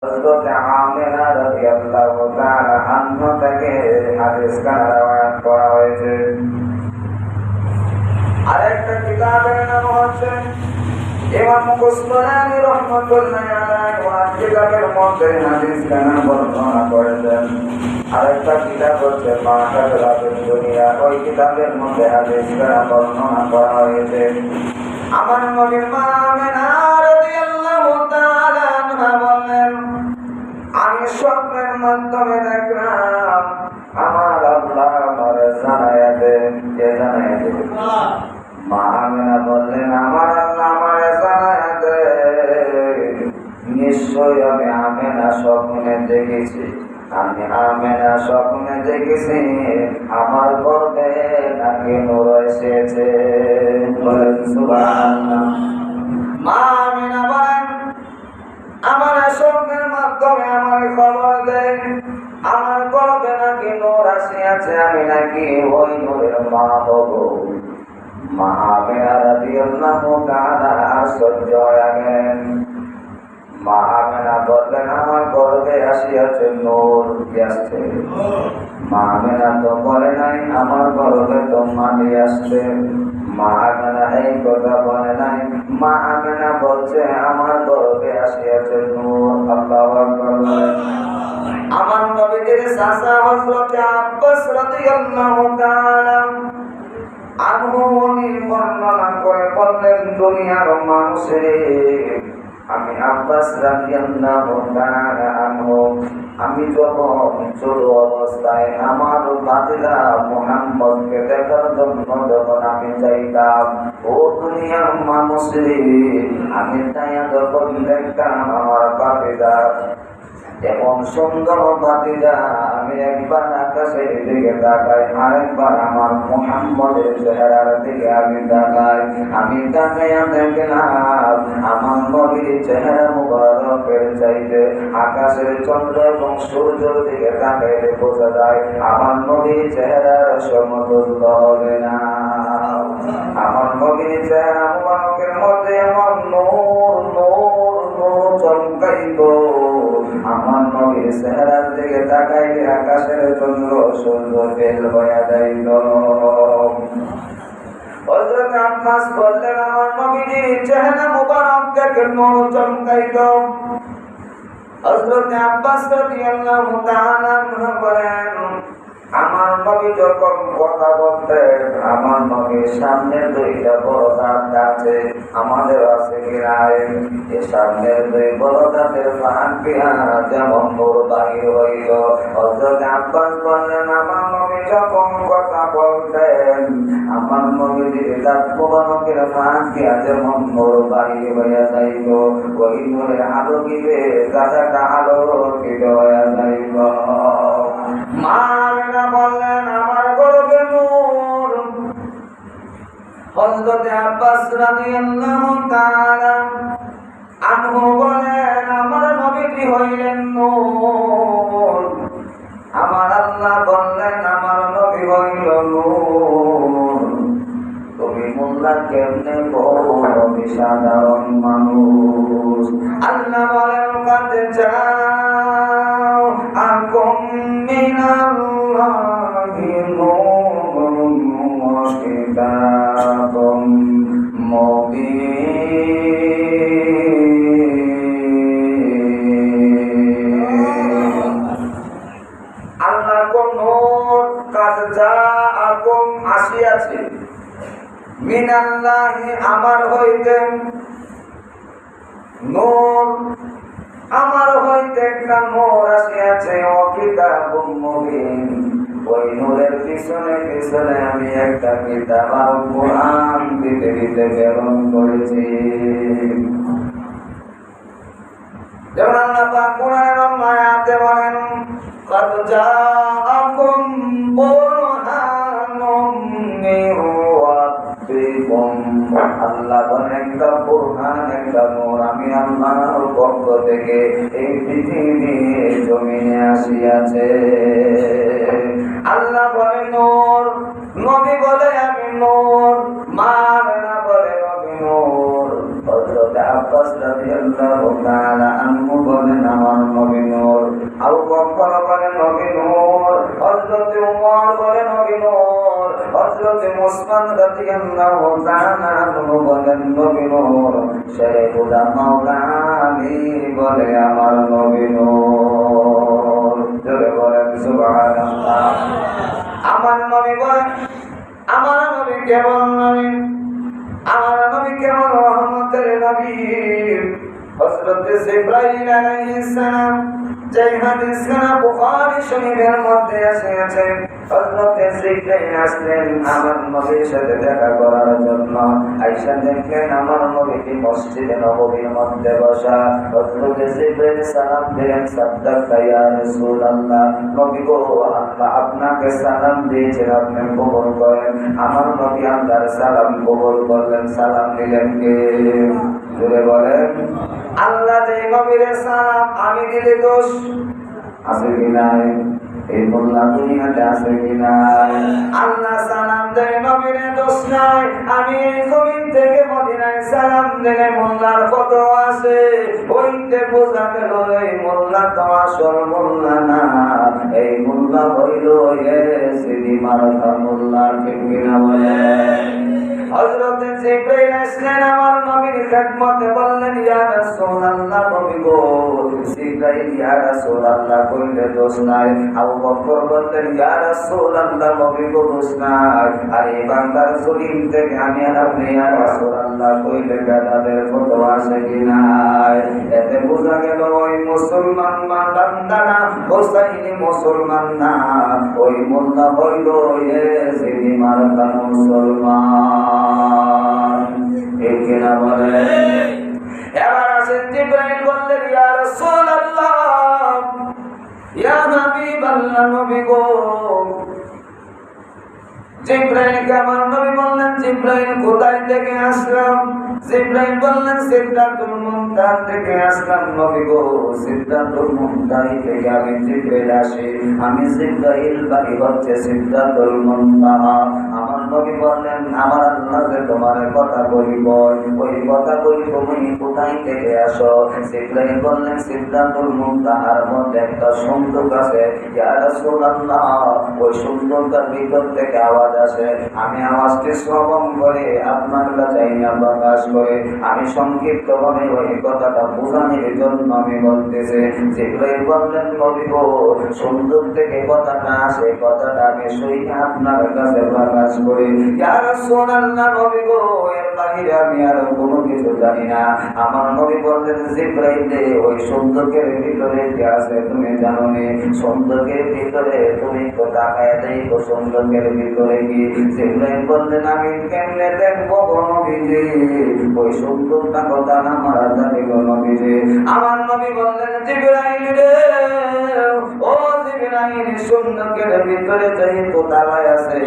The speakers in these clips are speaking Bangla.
হযরত আমিনা রাদিয়াল্লাহু তাআলা আনহা থেকে হাদিস রওয়ায়াত করা হয়েছে। আরেকটা কিতাবের নাম হচ্ছে ইমাম কুসমানি রাহমাতুল্লাহি আলাইহি ওয়া কিতাবের মধ্যে হাদিস কানা বর্ণনা করেছেন। আরেকটা কিতাব হচ্ছে মাকাতুল দুনিয়া, ওই কিতাবের মধ্যে হাদিস কানা বর্ণনা করা হয়েছে। আমার নবীর মা আমিনা রাদিয়াল্লাহু তাআলা আনহা বলেন, আমি স্বপ্নের মাধ্যমে দেখলাম আমার আল্লাহ আমার জানায়া দেন। কে জানায়া দেন? মা আমিনা বললেন, আমার আল্লাহ আমার জানায়া দেন। নিশ্চয় আমি আমিনা স্বপ্নে দেখেছি, আমি আমিনা স্বপ্নে দেখেছি আমার গর্ভে নাকি নূর এসেছে। বলেন সুবহানাল্লাহ। মা আমিনা বলেন, আমার স্বপ্নের মাধ্যমে আমার খবর দেন আমার গর্ভে নাকি নূর আসিয়াছে, আমি নাকি ওই নূরের মা হব। মা আমিনা রাদিয়াল্লাহু তাআলা আশ্চর্য হয়ে গেলেন। মা আমিনা বললেন, আমার গর্ভে আসিয়াছে নূর। কি আসছে? মা আমিনা তো বলে নাই আমার গর্ভে তো মাটি আসছে। মা আমিনা এই কথা বলে নাই। মা আমিনা বলছে আমার গর্ভে আসিয়াছে নূর। আল্লাহু আকবার। আমার নবীর চাচা হযরত আব্বাস রাদিয়াল্লাহু তাআলা আনহু বর্ণনা করে বললেন, দুনিয়ার মানুষের আমি আব্বাস রাদিয়াল্লাহু তাআলা আনহু আমি যখন ছোট অবস্থায় আমার ভাতিজা মুহাম্মদকে দেখার জন্য যখন আমি যাইতাম, ও দুনিয়ার মানুষের আমি তাইয়া যখন দেখতাম আমার ভাতিজা এমন সুন্দর ভাতিজা, আমি একবার আকাশের দিকে তাকাই, আরেকবার আমার মুহাম্মদের চেহারার দিকে আমি তাকাই। আমি তাকাইয়া দেখলাম আমার নবীর চেহারা মুবারকের চাইতে আকাশের চন্দ্র এবং সূর্যের দিকে তাকাইলে বোঝা যায় আমার নবীর চেহারার সমতুল্য হবে না। আমার নবীর চেহারা মুবারকের মধ্যে এমন নূর নূর নূর চমকাইতো, আমার নবীর চেহারার দিকে তাকাইলে আকাশের চন্দ্র সূর্য বেল হইয়া যাইত। হযরত আব্বাস বললেন, আমার নবীর চেহারা মুবারক দেখে নূর চমকাইত। হযরত আব্বাস রাদিয়াল্লাহু তাআলা বলেন, আমার নবী যখন কথা বলতেন আমার নবীর সামনে দুইটা বড় দাঁত আছে, আমাদের আছে কিনায় এই সামনের দুই বড় দাঁতের ফাঁক দিয়া যেমন নূর বাহির হইল। হযরত আব্বাস বললেন, আমার নবী যখন কথা বলতেন আমার নবীর দাঁত মুবারকের ফাঁক দিয়া যেমন নূর বাহির হইয়া যাইত, ওই নূরের আলোকিতে গাছাটা আলোকিত হইয়া যাইত। মা আমিনা বললেন, আমার গর্ভে নূর। হযরত আব্বাস রাদিয়াল্লাহু তাআলা আনহু বলেন, আমার নবীজি হইলেন নূর। আমার আল্লাহ বললেন, আমার নবী হইল নূর। তুমি মোল্লা কেমনে বড় সাধারণ মানুষ। আল্লাহ বলেন, কাদ যাও আকুম মিনাল্লাহি নূরুন ওয়া কিতাবুম মুবিন। আল্লাহ কোন নূর কাদ যাআকুম আসিয়াছে, মিনাল্লাহি আমার হইতে নূর, আমার হইতে একটা নূর আসিয়াছে, ও কিতাবুম মুবিন। ওই নূরের পিছনে পিছনে আমি একটা কিতাব আল কুরআন দিতে দিতে প্রেরণ করেছি। যেমন আল্লাহ পাক কুরআনের আয়াতে বলেন, কাদ যাআকুম বুরহানুম মির রাব্বিকুম। আল্লাহ বলেন, একটা বুরহান একটা নূর আমি আল্লাহর পক্ষ থেকে এই পৃথিবীর জমিনে আসিয়াছে। আল্লাহ বলে নূর, নবী বলে আমি নূর, মা আমিনা বলে আমি নূর। হযরত আব্বাস রাদিয়াল্লাহু তাআলা আনহু বলেন, আমার বকর বলে নবী নূর, হযরত উমর বলে নবী নূর, হযরত উসমান রাদিয়াল্লাহু তাআলা আনহু বলেন নবী নূর, শেরে খুদা মাওলা আলী বলে আমার নবী নূর। জোরে বলেন সুবহানাল্লাহ। আমার নবী বলেন আমার নবী কেমন নবী, আমার নবী কেমন রহমতের নবী। হযরত জিবরাইল আলাইহিস সালাম যে হাদিসখানা বুখারী শরীফের মধ্যে আছে, হযরত জিবরাইল আসলেন আমার নবীর সাথে দেখা করার জন্য। আয়েশা দেখলেন আমার নবীকে মসজিদে নববীর মধ্যে বসা। হযরত জিবরাইল সালাম দিলেন, সাদ্দাকা ইয়া রাসূলুল্লাহ, নবী গো আল্লাহ আপনাকে সালাম দিয়েছেন, আপনি কবুল করেন। আমার নবী আল্লাহর সালাম কবুল করলেন। সালাম দিলেন কে? জোরে বলেন। আল্লাহ যে নবীর সালাম আমি দিলে দোষ আছে কি নাই? এই মোল্লা দুনিয়াতে আছে কি নাই? আল্লাহ সালাম দেয় নবীর দোষ নাই। আমি এই জমিন থেকে মদিনায় সালাম দিলে মোল্লার কত আছে? ওইতে বোঝা গেল এই মোল্লা তো আসল মোল্লা না, এই মোল্লা হইল সিদি মারতা মোল্লা। ঠিক কিনা বলে? হযরত জিবরাইল আসলেন আমার নবীর খিদমতে, বললেন ইয়া রাসূলুল্লাহ, নবী গো। জিবরাইল ইয়া রাসূলুল্লাহ কইলে দোষ নাই। আবু বকর বললেন ইয়া রাসূলুল্লাহ, নবী গো দোষ নাই। আর এই বান্দার জমিন থেকে আমি আর আপনি ইয়া রাসূলুল্লাহ কইলে বেদাদের কত আছে কি নাই? এতে বোঝা গেল ওই মুসলমান বান্দারা হোসাইনি মুসলমান না, ওই মোল্লা হইল সিদি মারতা মুসলমান। ঠিক কিনা বলে? এবার আসেন জিবরাইল বললেন ইয়া রাসূলুল্লাহ, ইয়া হাবিবাল্লাহ, নবী গো। জিবরাইলকে আমার নবী বললেন জিবরাইল কোথায় থেকে আসলাম? জিবরাইল বললেন সিদরাতুল মুনতাহা থেকে আসলাম। নবী গো সিদরাতুল মুনতাহা থেকে আমি জিবরাইল আসি। আমি জিবরাইল বাড়ি হচ্ছে সিদরাতুল মুনতাহা। আমার নবী বললেন আমার আল্লাহ যে তোমার কথা বলিব, ওই কথা বলি তুমি কোথায় থেকে আসো? জিবরাইল বললেন সিদরাতুল মুনতাহার মধ্যে একটা সুন্দর আছে ইয়া রাসূলুল্লাহ, ওই সুন্দরটার ভিতর থেকে আওয়াজ আসে। আমি আওয়াজকে শ্রবণ করে আপনার কাছে প্রকাশ করে আমি সংক্ষিপ্ত ভাবে ওই কথাটা বোঝানোর জন্য আমি বলতেছি। জিবরাইল বললেন নবী গো সুন্দর থেকে কথাটা আসে, কথাটা আমি শুনে আপনার কাছে প্রকাশ করি। ইয়া রাসূলুল্লাহ, নবী গো এর বাহিরে আমি আর কোনো কিছু জানি না। আমার নবী বললেন জিবরাইল ওই সুন্দরের ভিতরে কি আছে তুমি জানো নি? সুন্দরের ভিতরে তুমি তো তাকায় দেখো সুন্দরের ভিতরে কি? জিবরাইল বললেন আমি কেমনে দেখবো গো নবীজি, ওই সুন্দরটা কথা না মারা যাবে গো নবীজি। আমার নবী বললেন জিবরাইল রে, ও জিবরাইল সুন্দরের ভিতরে যেহেতু তালায় আছে,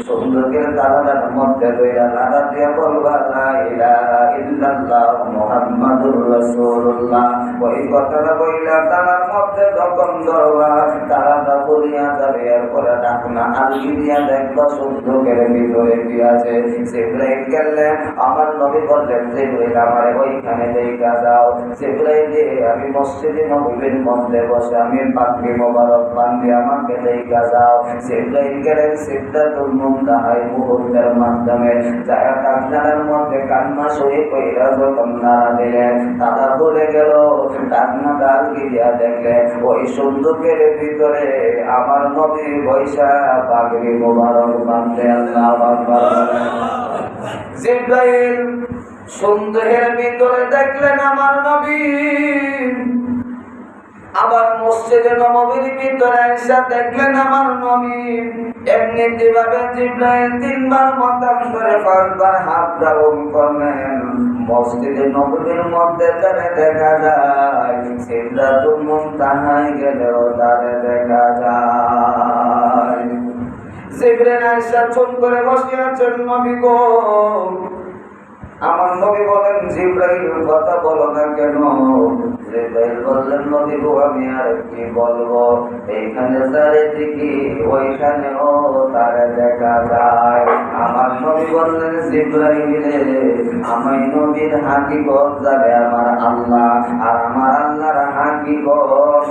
সুন্দরের তালাটার মধ্যে দইরা লাড়া দিয়ে বলবা লা ইলাহা ইল্লাল্লাহ মুহাম্মাদুর রাসূলুল্লাহ। ওই কথাটা বইলা তালার মধ্যে যখন ধরবা তালাটা বলিয়া যাবে, এরপরে ডাকনা আলগি দিয়া দেখবা সুন্দরের ভিতরে কি আছে। জিবরাইল গেলেন, আমার নবী বললেন জিবরাইল আমারে ওইখানে দেখা যাও। জিবরাইল আমি মসজিদে নববীর মধ্যে বসে আমি পাগড়ি মোবারক বান্ধি, আমাকে দেখা যাও। জিবরাইল গেলেন সিদরাতুল মুনতাহায় মুহূর্তের মাধ্যমে যারা কান্নার মধ্যে কান্না সহি কইরা যখন নাড়া দিলেন, তারা বলে গেল কান্না ডাল গিয়া দেখলেন ওই সুন্দরের ভিতরে আমার নবী বৈশা পাগড়ি মোবারক বান্ধে। আল্লাহু আকবার। জিবরাইল সুন্দরের ভিতরে দেখলেন আমার নবী, আবার মসজিদে নববীর ভিতরে এসে দেখলেন আমার নবী। এমনি কিভাবে জিবরাইল তিনবার মতান্তরে পাঁচবার হাত ডাউন করলেন, মসজিদে নববীর মধ্যে তারে দেখা যায়, সিদরাতুল মুনতাহায় গেলেও তারে দেখা যায়। জিবরাইল আয়েশা চুপ করে বসে আছেন, নবী গো। আমার নবী বলেন জিবরাইল কথা বলো না কেন? জিবরাইল বললেন নবী গো আমি আর কি বলবো, এইখানে চারিদিকে ওইখানেও তারে দেখা যায়। আমার নবী বললেন জিবরাইল রে, আমি নবীর হাকিকত জানে আমার আল্লাহ, আর আমার আল্লাহর হাকিকত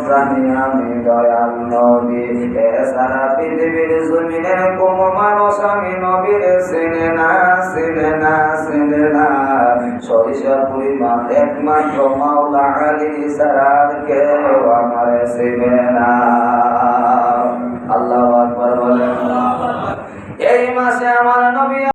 জানি আমি দয়াল নবী। এছাড়া পৃথিবীর জমিনের কোন মানুষ আমি নবীর চিনে না, চিনে না, চিনে না। সরিষার পরিমাণ একমাত্র মাওলা আলী ছাড়া আর কেউ আমার চিনে না।